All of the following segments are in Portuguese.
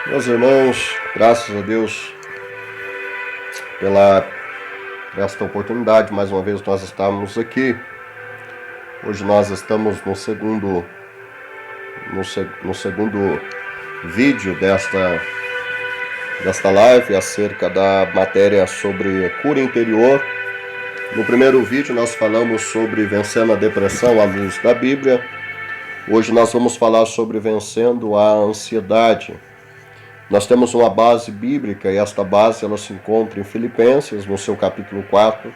Meus irmãos, graças a Deus pela esta oportunidade, mais uma vez nós estamos aqui. Hoje nós estamos no segundo vídeo desta live acerca da matéria sobre cura interior. No primeiro vídeo nós falamos sobre vencendo a depressão à luz da Bíblia. Hoje nós vamos falar sobre vencendo a ansiedade. Nós temos uma base bíblica e esta base ela se encontra em Filipenses, no seu capítulo 4,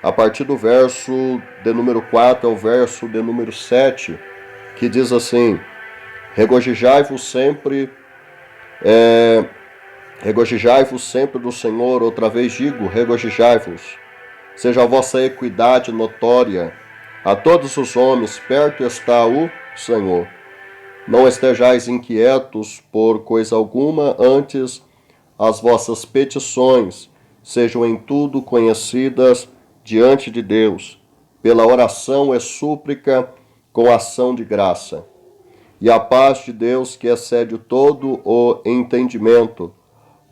a partir do verso de número 4 ao verso de número 7, que diz assim: regozijai-vos sempre do Senhor, outra vez digo, regozijai-vos. Seja a vossa equidade notória a todos os homens, perto está o Senhor. Não estejais inquietos por coisa alguma, antes as vossas petições sejam em tudo conhecidas diante de Deus, pela oração e súplica com ação de graça. E a paz de Deus, que excede todo o entendimento,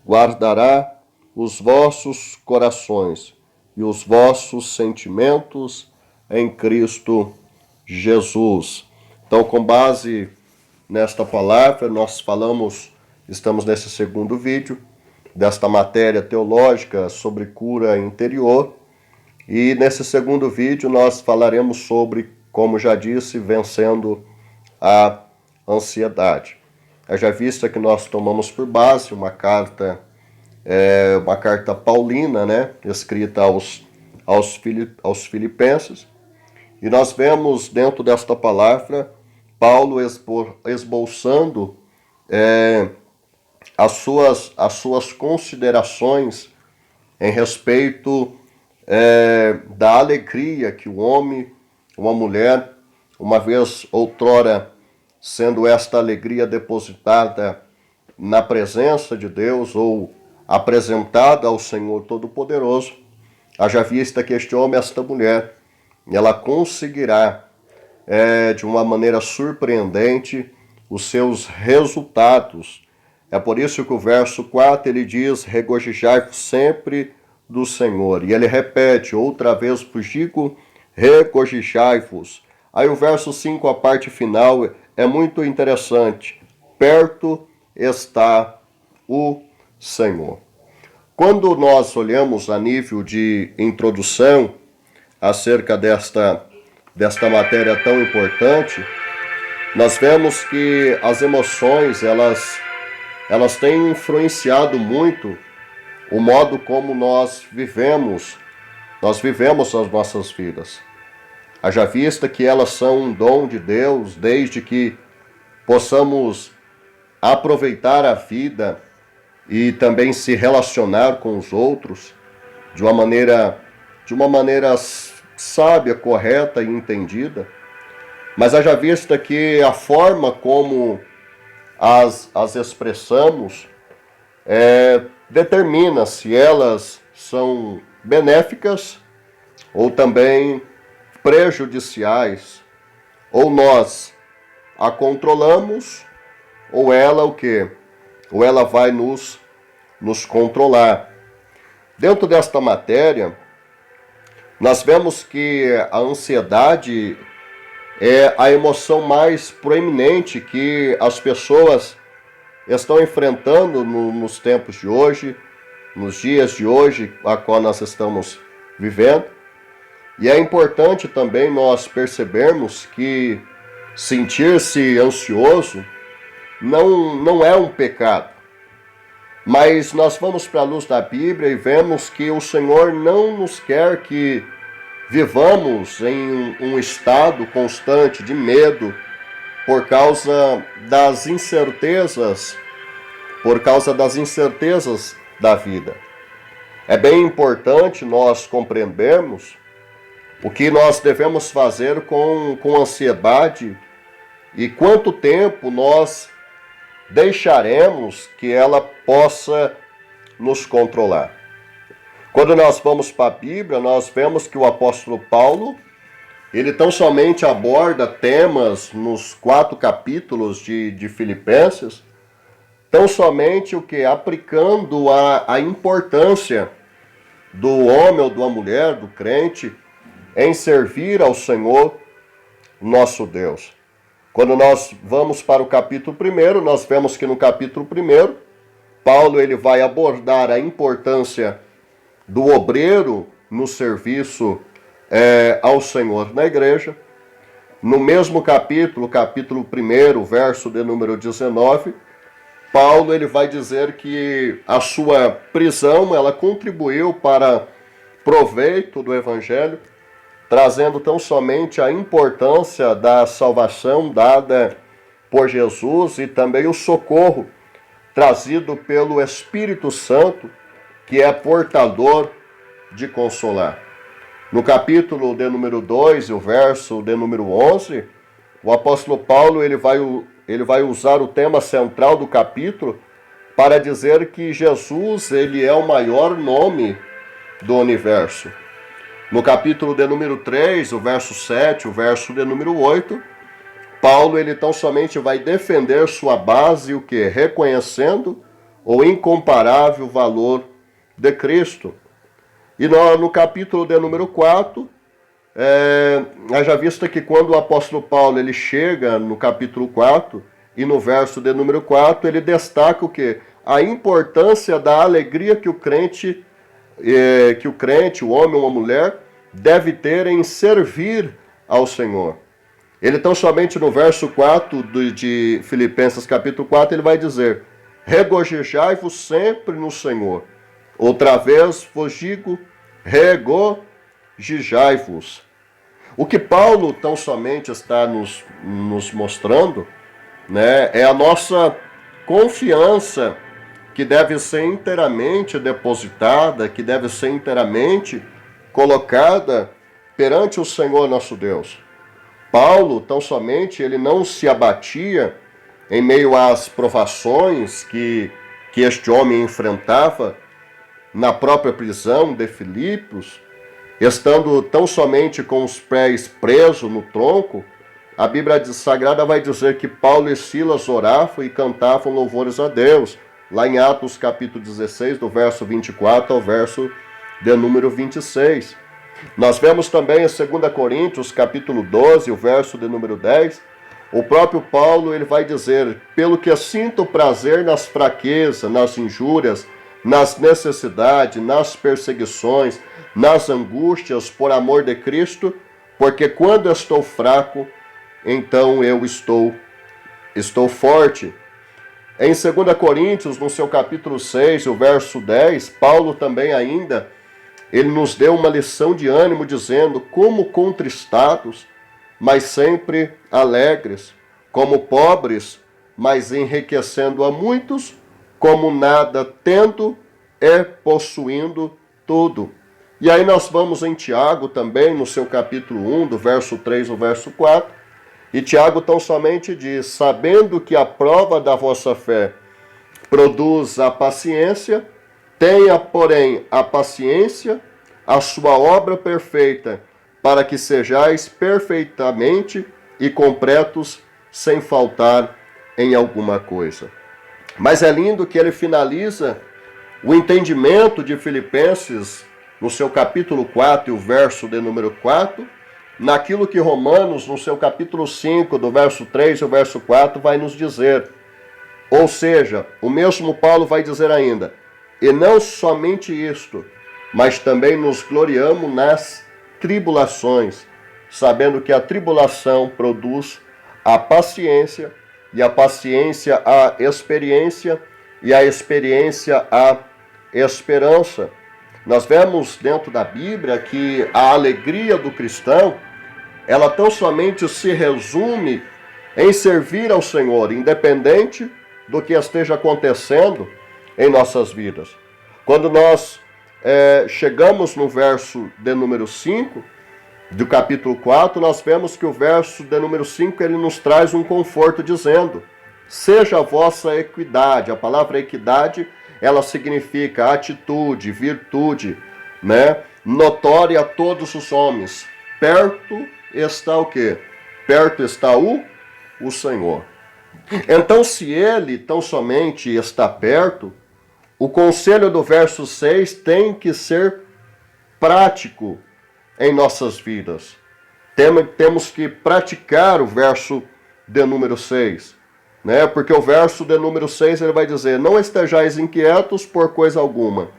guardará os vossos corações e os vossos sentimentos em Cristo Jesus. Então, com base nesta palavra, nós estamos nesse segundo vídeo desta matéria teológica sobre cura interior. E nesse segundo vídeo nós falaremos sobre, como já disse, vencendo a ansiedade. Já vista que nós tomamos por base uma carta paulina, né, escrita aos filipenses. E nós vemos dentro desta palavra Paulo esboçando as suas considerações em respeito da alegria que o homem, uma mulher, uma vez outrora, sendo esta alegria depositada na presença de Deus ou apresentada ao Senhor Todo-Poderoso, haja vista que este homem, esta mulher, ela conseguirá de uma maneira surpreendente os seus resultados. É por isso que o verso 4 ele diz: regozijai-vos sempre do Senhor. E ele repete: outra vez vos digo, regozijai-vos. Aí o verso 5, a parte final, é muito interessante. Perto está o Senhor. Quando nós olhamos a nível de introdução acerca desta matéria tão importante, nós vemos que as emoções, elas têm influenciado muito o modo como nós vivemos as nossas vidas. Haja vista que elas são um dom de Deus, desde que possamos aproveitar a vida e também se relacionar com os outros de uma maneira sábia, correta e entendida. Mas haja vista que a forma como as expressamos determina se elas são benéficas ou também prejudiciais, ou nós a controlamos, ou ela o quê? Ou ela vai nos controlar. Dentro desta matéria, nós vemos que a ansiedade é a emoção mais proeminente que as pessoas estão enfrentando nos tempos de hoje, nos dias de hoje, a qual nós estamos vivendo. E é importante também nós percebermos que sentir-se ansioso não é um pecado. Mas nós vamos para a luz da Bíblia e vemos que o Senhor não nos quer que vivamos em um estado constante de medo por causa das incertezas da vida. É bem importante nós compreendermos o que nós devemos fazer com ansiedade e quanto tempo nós deixaremos que ela possa nos controlar. Quando nós vamos para a Bíblia, nós vemos que o apóstolo Paulo, ele tão somente aborda temas nos 4 capítulos de Filipenses, tão somente o que? Aplicando a importância do homem ou da mulher, do crente, em servir ao Senhor, nosso Deus. Quando nós vamos para o capítulo 1, nós vemos que no capítulo 1, Paulo ele vai abordar a importância do obreiro no serviço ao Senhor na igreja. No mesmo capítulo 1, verso de número 19, Paulo ele vai dizer que a sua prisão ela contribuiu para proveito do evangelho, trazendo tão somente a importância da salvação dada por Jesus e também o socorro trazido pelo Espírito Santo, que é portador de consolar. No capítulo de número 2, o verso de número 11, o apóstolo Paulo ele vai usar o tema central do capítulo para dizer que Jesus ele é o maior nome do universo. No capítulo de número 3, o verso 7, o verso de número 8, Paulo ele tão somente vai defender sua base, o que? Reconhecendo o incomparável valor de Cristo. E no capítulo de número 4, haja vista que quando o apóstolo Paulo ele chega no capítulo 4 e no verso de número 4, ele destaca o quê? A importância da alegria que o crente, o homem ou a mulher, deve ter em servir ao Senhor. Ele tão somente no verso 4 de Filipenses capítulo 4, ele vai dizer: regozijai-vos sempre no Senhor. Outra vez vos digo, regozijai-vos. O que Paulo tão somente está nos mostrando, né, é a nossa confiança que deve ser inteiramente depositada, que deve ser inteiramente colocada perante o Senhor nosso Deus. Paulo, tão somente, ele não se abatia em meio às provações que este homem enfrentava na própria prisão de Filipos, estando tão somente com os pés presos no tronco. A Bíblia Sagrada vai dizer que Paulo e Silas oravam e cantavam louvores a Deus, lá em Atos capítulo 16, do verso 24 ao verso de número 26. Nós vemos também em 2 Coríntios capítulo 12, o verso de número 10, o próprio Paulo ele vai dizer: pelo que sinto prazer nas fraquezas, nas injúrias, nas necessidades, nas perseguições, nas angústias por amor de Cristo, porque quando estou fraco, então eu estou forte. Em 2 Coríntios, no seu capítulo 6, o verso 10, Paulo também ainda, ele nos deu uma lição de ânimo dizendo: como contristados, mas sempre alegres, como pobres, mas enriquecendo a muitos, como nada tendo e possuindo tudo. E aí nós vamos em Tiago também, no seu capítulo 1, do verso 3 ao verso 4, e Tiago tão somente diz: sabendo que a prova da vossa fé produz a paciência, tenha, porém, a paciência, a sua obra perfeita, para que sejais perfeitamente e completos, sem faltar em alguma coisa. Mas é lindo que ele finaliza o entendimento de Filipenses, no seu capítulo 4 e o verso de número 4, naquilo que Romanos, no seu capítulo 5, do verso 3 e o verso 4, vai nos dizer. Ou seja, o mesmo Paulo vai dizer ainda: e não somente isto, mas também nos gloriamos nas tribulações, sabendo que a tribulação produz a paciência, e a paciência a experiência, e a experiência a esperança. Nós vemos dentro da Bíblia que a alegria do cristão, ela tão somente se resume em servir ao Senhor, independente do que esteja acontecendo em nossas vidas. Quando nós chegamos no verso de número 5, do capítulo 4, nós vemos que o verso de número 5, ele nos traz um conforto dizendo: seja a vossa equidade. A palavra equidade, ela significa atitude, virtude, né? Notória a todos os homens. Perto está o quê? Perto está o Senhor. Então, se ele tão somente está perto, o conselho do verso 6 tem que ser prático em nossas vidas. Temos que praticar o verso de número 6. Né? Porque o verso de número 6 ele vai dizer: não estejais inquietos por coisa alguma,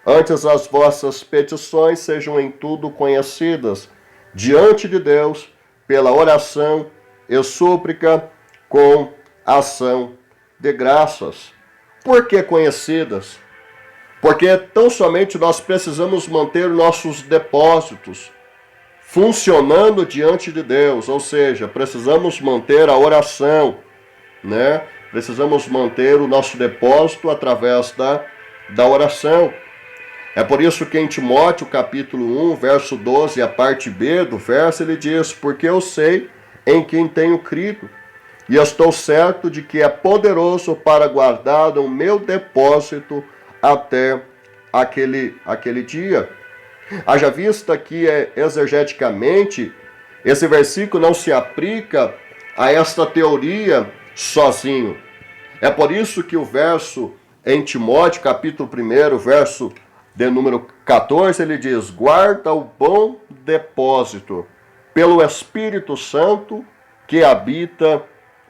antes as vossas petições sejam em tudo conhecidas diante de Deus pela oração e súplica com ação de graças. Por que conhecidas? Porque tão somente nós precisamos manter nossos depósitos funcionando diante de Deus, ou seja, precisamos manter a oração, né? Precisamos manter o nosso depósito através da oração. É por isso que em Timóteo, capítulo 1, verso 12, a parte B do verso, ele diz: porque eu sei em quem tenho crido, e estou certo de que é poderoso para guardar o meu depósito até aquele dia. Haja vista que, exegeticamente, esse versículo não se aplica a esta teoria sozinho. É por isso que o verso em Timóteo, capítulo 1, verso de número 14, ele diz: guarda o bom depósito pelo Espírito Santo que habita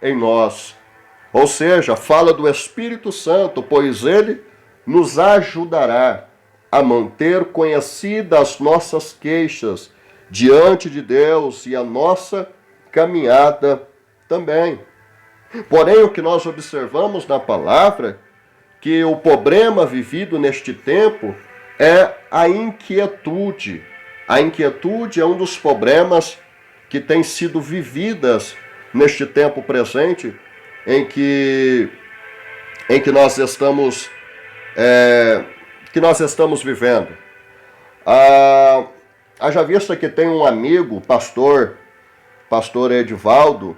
em nós. Ou seja, fala do Espírito Santo, pois ele nos ajudará a manter conhecidas as nossas queixas diante de Deus e a nossa caminhada também. Porém, o que nós observamos na palavra, que o problema vivido neste tempo é a inquietude. A inquietude é um dos problemas que tem sido vividas neste tempo presente, em que nós estamos vivendo. Haja vista que tem um amigo, pastor Edivaldo,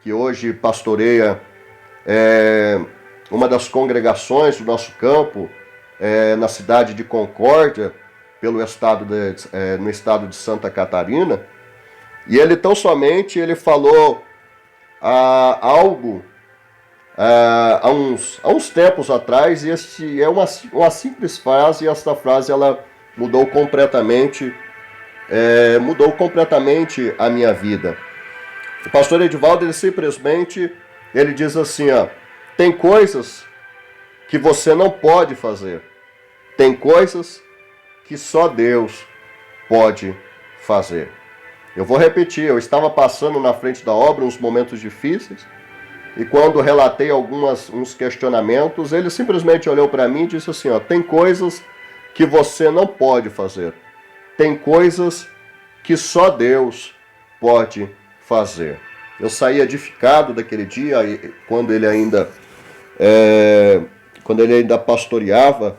que hoje pastoreia uma das congregações do nosso campo, na cidade de Concórdia, no estado de Santa Catarina. E ele tão somente falou algo há uns tempos atrás, e este é uma simples frase, e esta frase ela mudou completamente a minha vida. O pastor Edivaldo, ele diz assim, tem coisas que você não pode fazer, tem coisas que só Deus pode fazer. Eu vou repetir, eu estava passando na frente da obra uns momentos difíceis, e quando relatei uns questionamentos, ele simplesmente olhou para mim e disse assim, tem coisas que você não pode fazer, tem coisas que só Deus pode fazer. Eu saí edificado daquele dia, quando ele ainda pastoreava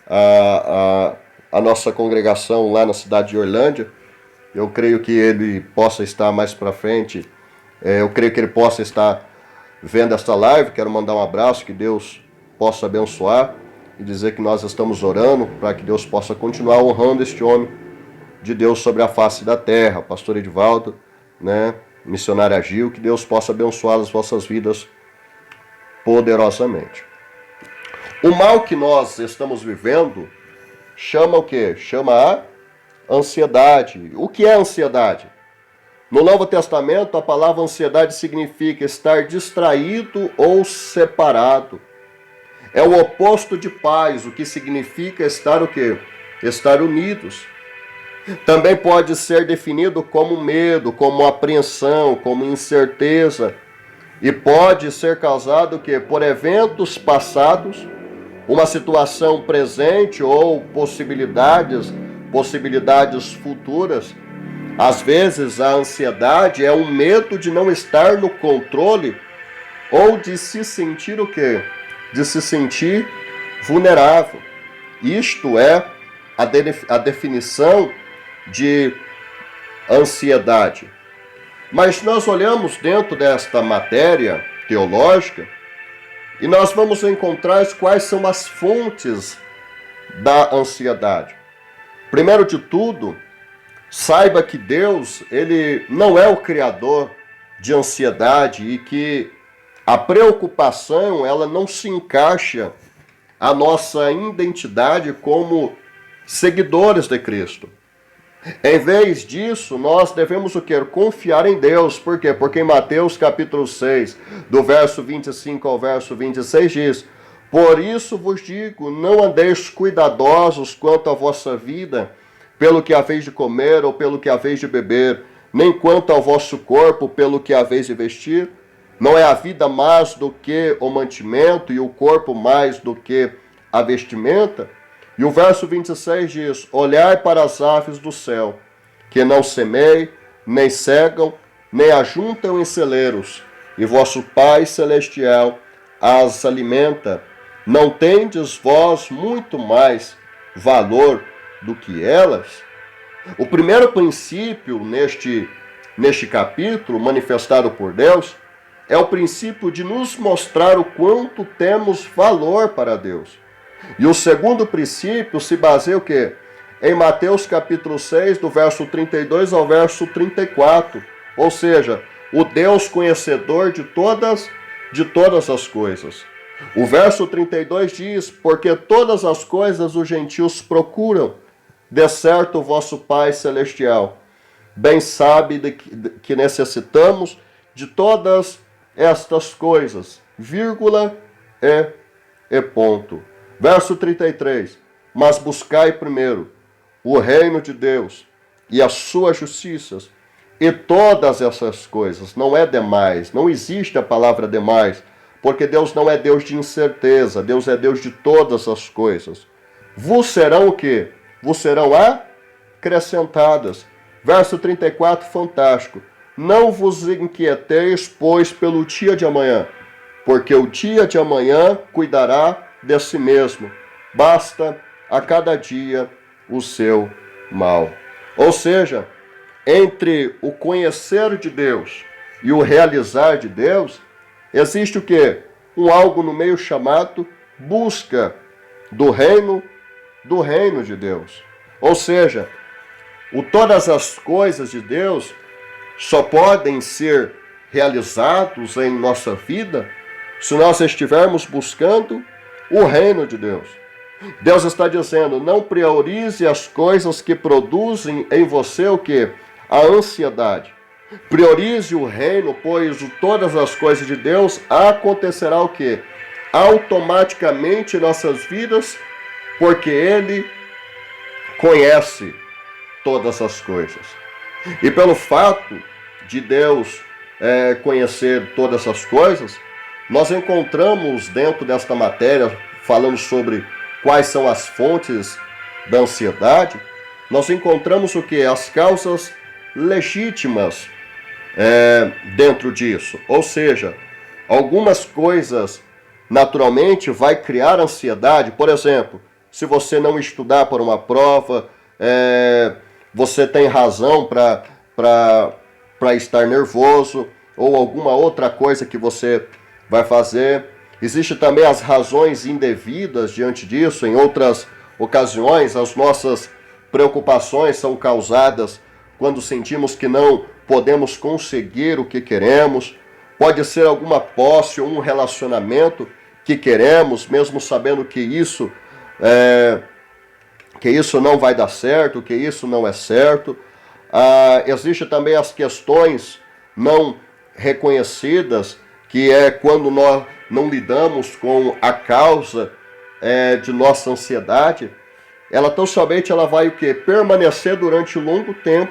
a nossa congregação lá na cidade de Orlândia. Eu creio que ele possa estar mais para frente, eu creio que ele possa estar vendo esta live. Quero mandar um abraço, que Deus possa abençoar e dizer que nós estamos orando para que Deus possa continuar honrando este homem de Deus sobre a face da terra, pastor Edivaldo, né, missionário Agil, que Deus possa abençoar as vossas vidas poderosamente. O mal que nós estamos vivendo chama o quê? Chama a ansiedade. O que é ansiedade? No Novo Testamento, a palavra ansiedade significa estar distraído ou separado. É o oposto de paz, o que significa estar o quê? Estar unidos. Também pode ser definido como medo, como apreensão, como incerteza. E pode ser causado o quê? Por eventos passados, uma situação presente ou possibilidades futuras. Às vezes a ansiedade é um medo de não estar no controle ou de se sentir o quê? De se sentir vulnerável. Isto é a definição de ansiedade. Mas nós olhamos dentro desta matéria teológica e nós vamos encontrar quais são as fontes da ansiedade. Primeiro de tudo, saiba que Deus, ele não é o criador de ansiedade e que A preocupação, ela não se encaixa à nossa identidade como seguidores de Cristo. Em vez disso, nós devemos o quê? Confiar em Deus. Por quê? Porque em Mateus capítulo 6, do verso 25 ao verso 26 diz: por isso vos digo, não andeis cuidadosos quanto à vossa vida, pelo que haveis de comer ou pelo que haveis de beber, nem quanto ao vosso corpo, pelo que haveis de vestir. Não é a vida mais do que o mantimento e o corpo mais do que a vestimenta? E o verso 26 diz: olhai para as aves do céu, que não semeiam, nem cegam, nem ajuntam em celeiros, e vosso Pai Celestial as alimenta. Não tendes vós muito mais valor do que elas? O primeiro princípio neste capítulo, manifestado por Deus, é o princípio de nos mostrar o quanto temos valor para Deus. E o segundo princípio se baseia o quê? Em Mateus capítulo 6, do verso 32 ao verso 34. Ou seja, o Deus conhecedor de todas as coisas. O verso 32 diz: porque todas as coisas os gentios procuram, de certo o vosso Pai Celestial bem sabe que necessitamos de todas estas coisas, vírgula e ponto. Verso 33, mas buscai primeiro o reino de Deus e as suas justiças, e todas essas coisas, não é demais, não existe a palavra demais, porque Deus não é Deus de incerteza, Deus é Deus de todas as coisas. Vos serão o quê? Vos serão acrescentadas. Verso 34, fantástico. Não vos inquieteis, pois, pelo dia de amanhã, porque o dia de amanhã cuidará de si mesmo. Basta a cada dia o seu mal. Ou seja, entre o conhecer de Deus e o realizar de Deus, existe o quê? Algo no meio chamado busca do reino de Deus. Ou seja, todas as coisas de Deus só podem ser realizados em nossa vida se nós estivermos buscando o reino de Deus. Deus está dizendo: não priorize as coisas que produzem em você o quê? A ansiedade. Priorize o reino, pois todas as coisas de Deus acontecerá o quê? Automaticamente em nossas vidas, porque Ele conhece todas as coisas. E pelo fato de Deus conhecer todas as coisas, nós encontramos dentro desta matéria, falando sobre quais são as fontes da ansiedade, nós encontramos o que? As causas legítimas dentro disso. Ou seja, algumas coisas naturalmente vai criar ansiedade. Por exemplo, se você não estudar para uma prova, você tem razão para estar nervoso, ou alguma outra coisa que você vai fazer. Existem também as razões indevidas diante disso. Em outras ocasiões, as nossas preocupações são causadas quando sentimos que não podemos conseguir o que queremos. Pode ser alguma posse ou um relacionamento que queremos, mesmo sabendo que isso não vai dar certo, que isso não é certo. Existem também as questões não reconhecidas, que é quando nós não lidamos com a causa de nossa ansiedade. Ela tão somente vai o quê? Permanecer durante um longo tempo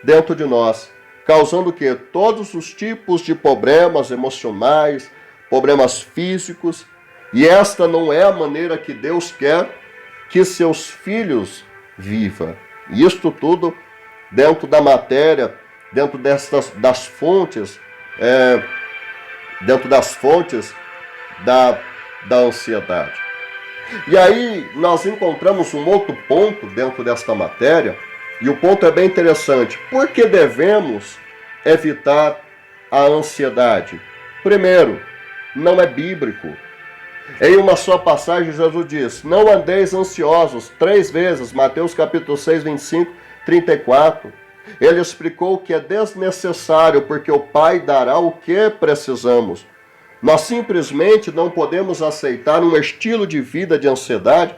dentro de nós, causando o quê? Todos os tipos de problemas emocionais, problemas físicos. E esta não é a maneira que Deus quer que seus filhos vivam. E isto tudo dentro da matéria, dentro das fontes, da ansiedade. E aí nós encontramos um outro ponto dentro desta matéria, e o ponto é bem interessante. Por que devemos evitar a ansiedade? Primeiro, não é bíblico. Em uma só passagem, Jesus diz: não andeis ansiosos, 3 vezes, Mateus capítulo 6, 25, 34. Ele explicou que é desnecessário, porque o Pai dará o que precisamos. Nós simplesmente não podemos aceitar um estilo de vida de ansiedade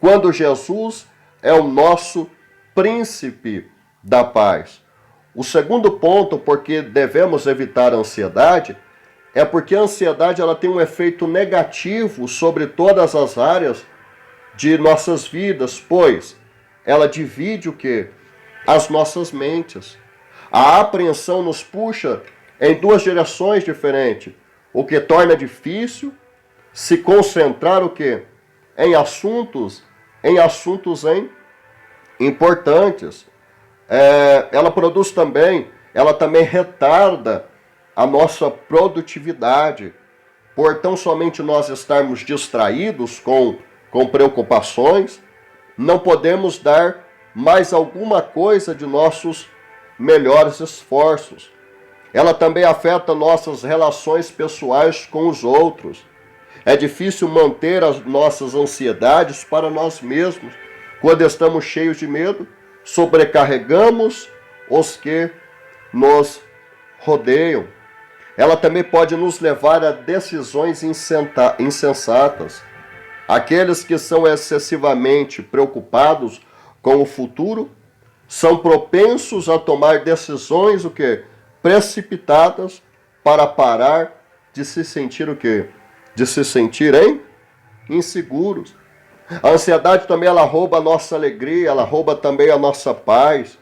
quando Jesus é o nosso príncipe da paz. O segundo ponto, porque devemos evitar a ansiedade, é porque a ansiedade ela tem um efeito negativo sobre todas as áreas de nossas vidas, pois ela divide o quê? As nossas mentes. A apreensão nos puxa em duas direções diferentes, o que torna difícil se concentrar o quê? Em assuntos importantes. Ela também retarda a nossa produtividade, por tão somente nós estarmos distraídos com preocupações, não podemos dar mais alguma coisa de nossos melhores esforços. Ela também afeta nossas relações pessoais com os outros. É difícil manter as nossas ansiedades para nós mesmos. Quando estamos cheios de medo, sobrecarregamos os que nos rodeiam. Ela também pode nos levar a decisões insensatas. Aqueles que são excessivamente preocupados com o futuro são propensos a tomar decisões precipitadas para parar de se sentir de se sentirem inseguros. A ansiedade também ela rouba a nossa alegria, ela rouba também a nossa paz.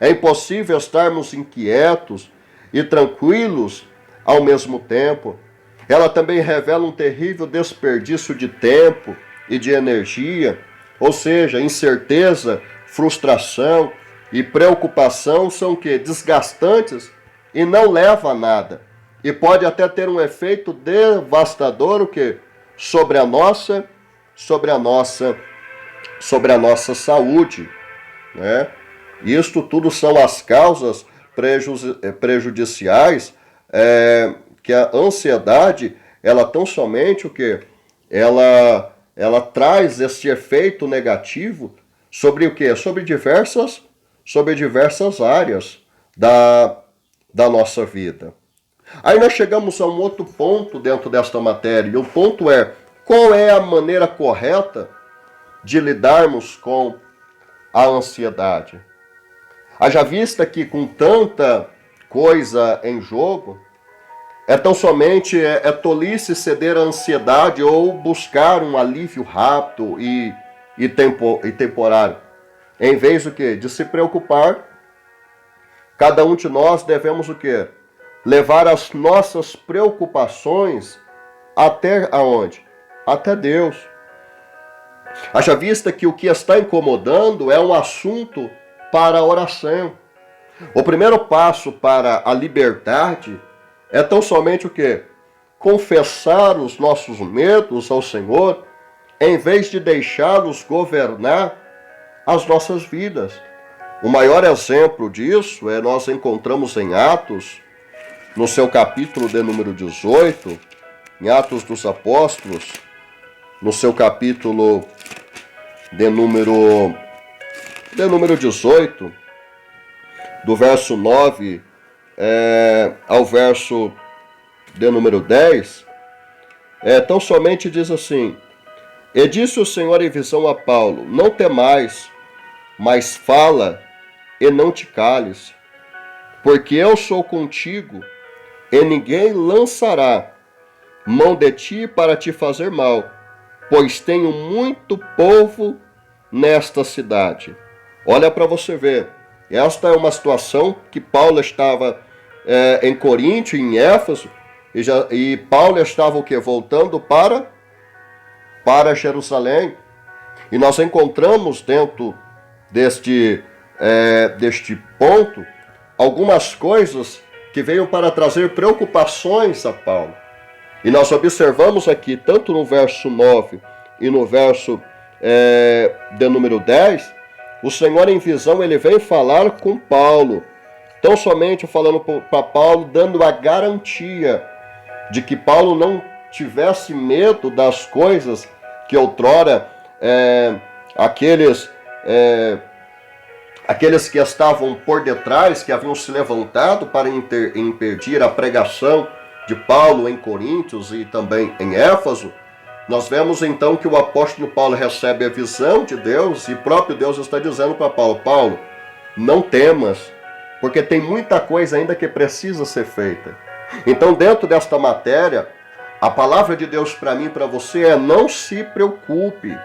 É impossível estarmos inquietos e tranquilos ao mesmo tempo. Ela também revela um terrível desperdício de tempo e de energia, ou seja, incerteza, frustração e preocupação são desgastantes e não levam a nada. E pode até ter um efeito devastador sobre a nossa saúde, né? Isto tudo são as causas prejudiciais que a ansiedade, ela tão somente ela traz esse efeito negativo sobre sobre diversas áreas da nossa vida. Aí nós chegamos a um outro ponto dentro desta matéria, e o ponto é: qual é a maneira correta de lidarmos com a ansiedade? Haja vista que com tanta coisa em jogo, tão somente tolice ceder à ansiedade ou buscar um alívio rápido e temporário. Em vez de se preocupar, cada um de nós devemos levar as nossas preocupações até aonde? Até Deus. Haja vista que o que está incomodando é um assunto para a oração. O primeiro passo para a liberdade é tão somente confessar os nossos medos ao Senhor, em vez de deixá-los governar as nossas vidas. O maior exemplo disso nós encontramos em Atos, no seu capítulo de número 18, em Atos dos Apóstolos, no seu capítulo de número 18, do verso 9 ao verso de número 10, tão somente diz assim: E disse o Senhor em visão a Paulo: Não temais, mas fala e não te cales, porque eu sou contigo, e ninguém lançará mão de ti para te fazer mal, pois tenho muito povo nesta cidade. Olha para você ver, esta é uma situação que Paulo estava em Coríntio, em Éfeso, e Paulo estava voltando para Jerusalém. E nós encontramos dentro deste ponto algumas coisas que veio para trazer preocupações a Paulo. E nós observamos aqui, tanto no verso 9 e no verso de número 10, o Senhor em visão, ele vem falar com Paulo, tão somente falando para Paulo, dando a garantia de que Paulo não tivesse medo das coisas que outrora aqueles que estavam por detrás, que haviam se levantado para impedir a pregação de Paulo em Coríntios e também em Éfeso, nós vemos então que o apóstolo Paulo recebe a visão de Deus e próprio Deus está dizendo para Paulo: Paulo, não temas, porque tem muita coisa ainda que precisa ser feita. Então, dentro desta matéria, a palavra de Deus para mim e para você é: não se preocupe.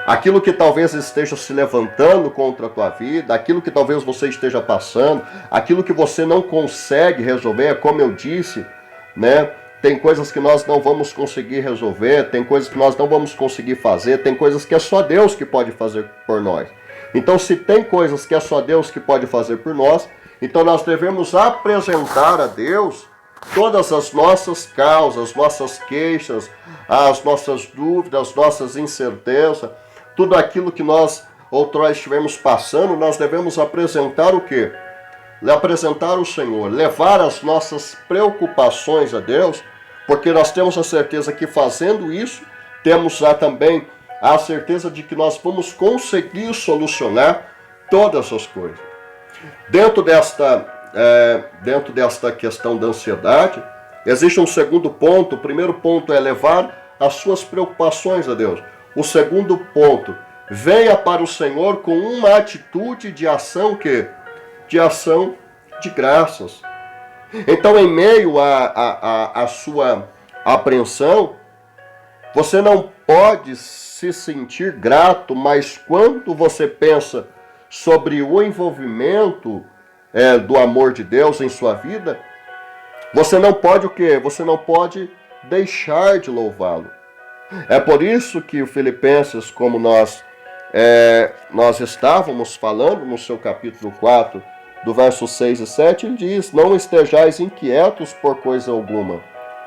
Aquilo que talvez esteja se levantando contra a tua vida, aquilo que talvez você esteja passando, aquilo que você não consegue resolver, como eu disse, né? Tem coisas que nós não vamos conseguir resolver, tem coisas que nós não vamos conseguir fazer, tem coisas que é só Deus que pode fazer por nós. Então, se tem coisas que é só Deus que pode fazer por nós, então nós devemos apresentar a Deus todas as nossas causas, nossas queixas, as nossas dúvidas, as nossas incertezas, tudo aquilo que nós outrora estivemos passando, nós devemos apresentar o quê? Apresentar o Senhor, levar as nossas preocupações a Deus, porque nós temos a certeza que fazendo isso, temos já também a certeza de que nós vamos conseguir solucionar todas as coisas. Dentro desta questão da ansiedade, existe um segundo ponto. O primeiro ponto é levar as suas preocupações a Deus. O segundo ponto, venha para o Senhor com uma atitude de ação de ação de graças. Então, em meio à sua apreensão, você não pode se sentir grato, mas quando você pensa sobre o envolvimento do amor de Deus em sua vida, você não pode o quê? Você não pode deixar de louvá-lo. É por isso que o Filipenses, como nós estávamos falando no seu capítulo 4, do verso 6 e 7, ele diz: não estejais inquietos por coisa alguma.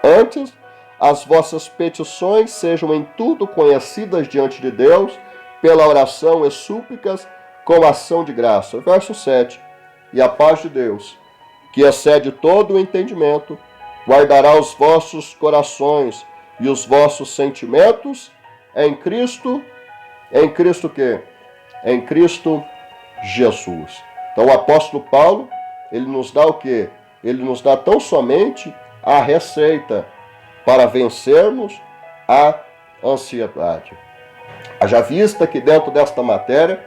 Antes, as vossas petições sejam em tudo conhecidas diante de Deus, pela oração e súplicas, com ação de graça. Verso 7. E a paz de Deus, que excede todo o entendimento, guardará os vossos corações e os vossos sentimentos em Cristo quê? Em Cristo Jesus. Então o apóstolo Paulo, ele nos dá o quê? Ele nos dá tão somente a receita para vencermos a ansiedade. Haja vista que dentro desta matéria,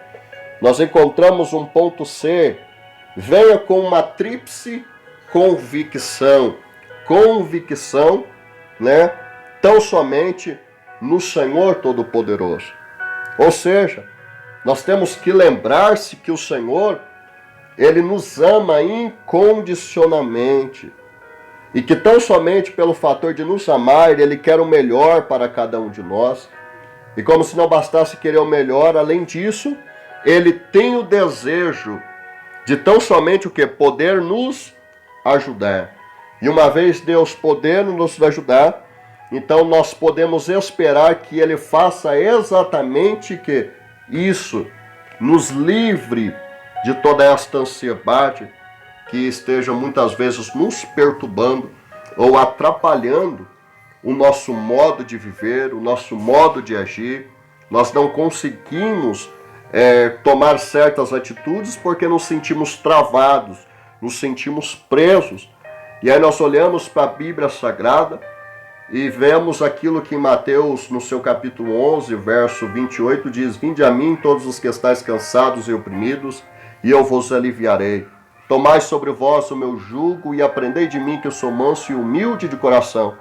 nós encontramos um ponto C. Venha com uma tríplice convicção. Convicção, né? Tão somente no Senhor Todo-Poderoso. Ou seja, nós temos que lembrar-se que o Senhor, Ele nos ama incondicionalmente. E que tão somente pelo fator de nos amar, Ele quer o melhor para cada um de nós. E como se não bastasse querer o melhor, além disso, Ele tem o desejo de tão somente o que? Poder nos ajudar. E uma vez Deus podendo nos ajudar, então nós podemos esperar que Ele faça exatamente que isso, nos livre de toda esta ansiedade que esteja muitas vezes nos perturbando ou atrapalhando o nosso modo de viver, o nosso modo de agir. Nós não conseguimos tomar certas atitudes porque nos sentimos travados, nos sentimos presos. E aí nós olhamos para a Bíblia Sagrada e vemos aquilo que em Mateus, no seu capítulo 11, verso 28, diz: vinde a mim todos os que estáis cansados e oprimidos, e eu vos aliviarei. Tomai sobre vós o meu jugo e aprendei de mim, que eu sou manso e humilde de coração,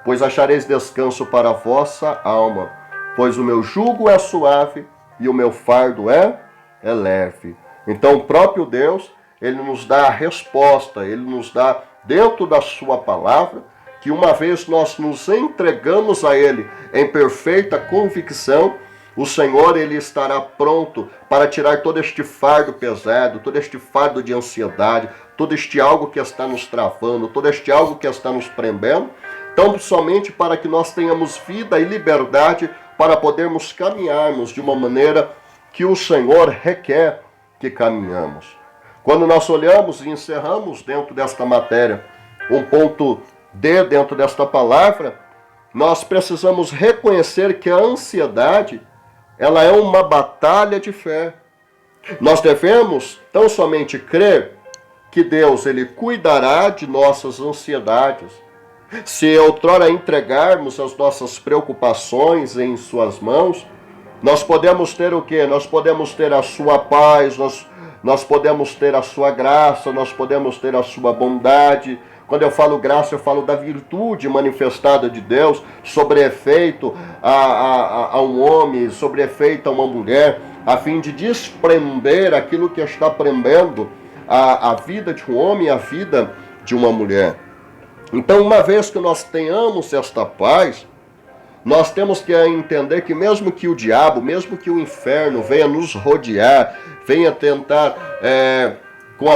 pois achareis descanso para a vossa alma. Pois o meu jugo é suave e o meu fardo é leve. Então o próprio Deus, Ele nos dá a resposta, Ele nos dá dentro da sua palavra, que uma vez nós nos entregamos a Ele em perfeita convicção, o Senhor, Ele estará pronto para tirar todo este fardo pesado, todo este fardo de ansiedade, todo este algo que está nos travando, todo este algo que está nos prendendo, tão somente para que nós tenhamos vida e liberdade para podermos caminharmos de uma maneira que o Senhor requer que caminhamos. Quando nós olhamos e encerramos dentro desta matéria um ponto D dentro desta palavra, nós precisamos reconhecer que a ansiedade, ela é uma batalha de fé. Nós devemos tão somente crer que Deus, Ele cuidará de nossas ansiedades. Se outrora entregarmos as nossas preocupações em suas mãos, nós podemos ter o quê? Nós podemos ter a sua paz, nós podemos ter a sua graça, nós podemos ter a sua bondade. Quando eu falo graça, eu falo da virtude manifestada de Deus sobre efeito a um homem, sobre efeito a uma mulher, a fim de desprender aquilo que está prendendo a vida de um homem e a vida de uma mulher. Então, uma vez que nós tenhamos esta paz, nós temos que entender que mesmo que o diabo, mesmo que o inferno venha nos rodear, venha tentar, com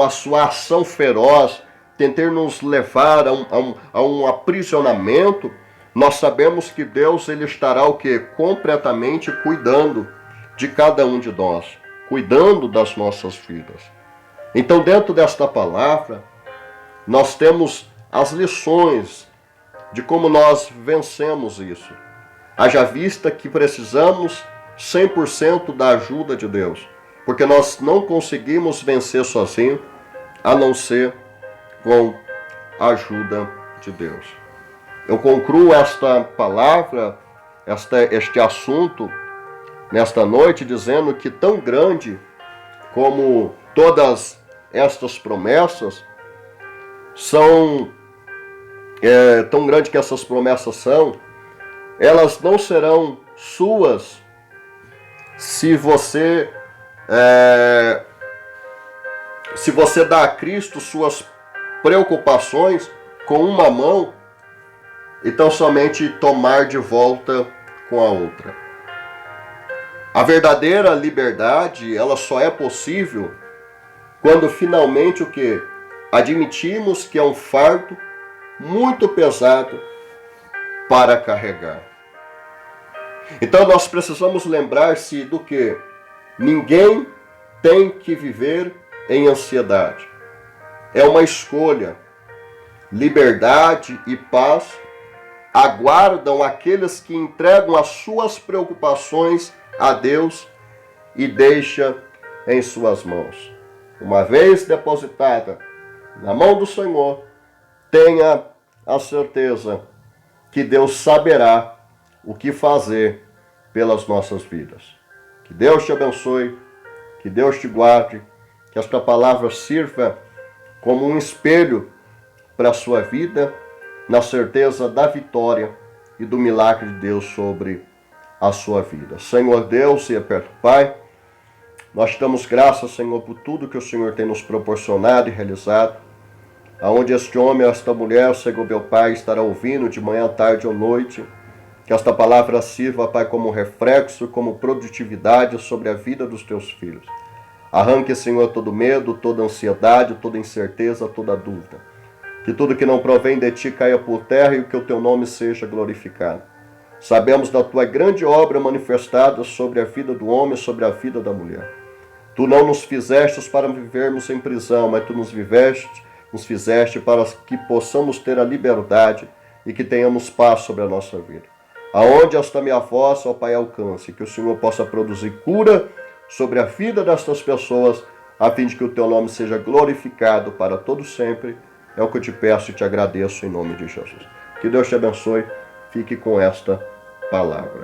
a sua ação feroz, tentar nos levar a um aprisionamento, nós sabemos que Deus ele estará o quê? Completamente cuidando de cada um de nós, cuidando das nossas vidas. Então, dentro desta palavra, nós temos as lições de como nós vencemos isso. Haja vista que precisamos 100% da ajuda de Deus, porque nós não conseguimos vencer sozinho, a não ser com a ajuda de Deus. Eu concluo esta palavra, este assunto, nesta noite, dizendo que tão grande como todas estas promessas, são tão grande que essas promessas são, elas não serão suas se você dá a Cristo suas preocupações com uma mão e tão somente tomar de volta com a outra. A verdadeira liberdade, ela só é possível quando finalmente o quê? Admitimos que é um fardo muito pesado para carregar. Então nós precisamos lembrar-se do que ninguém tem que viver em ansiedade. É uma escolha. Liberdade e paz aguardam aqueles que entregam as suas preocupações a Deus e deixa em suas mãos. Uma vez depositada na mão do Senhor, tenha a certeza que Deus saberá o que fazer pelas nossas vidas. Que Deus te abençoe, que Deus te guarde, que esta palavra sirva como um espelho para a sua vida, na certeza da vitória e do milagre de Deus sobre a sua vida. Senhor Deus e eterno Pai, nós te damos graças, Senhor, por tudo que o Senhor tem nos proporcionado e realizado, aonde este homem, esta mulher, Senhor meu Pai, estará ouvindo de manhã, tarde ou noite, que esta palavra sirva, Pai, como reflexo, como produtividade sobre a vida dos teus filhos. Arranque, Senhor, todo medo, toda ansiedade, toda incerteza, toda dúvida. Que tudo que não provém de ti caia por terra e que o teu nome seja glorificado. Sabemos da tua grande obra manifestada sobre a vida do homem, sobre a vida da mulher. Tu não nos fizestes para vivermos em prisão, mas tu nos fizeste para que possamos ter a liberdade e que tenhamos paz sobre a nossa vida. Aonde esta minha voz, ó Pai, alcance, que o Senhor possa produzir cura sobre a vida destas pessoas, a fim de que o teu nome seja glorificado para todo sempre. É o que eu te peço e te agradeço em nome de Jesus. Que Deus te abençoe. Fique com esta palavra.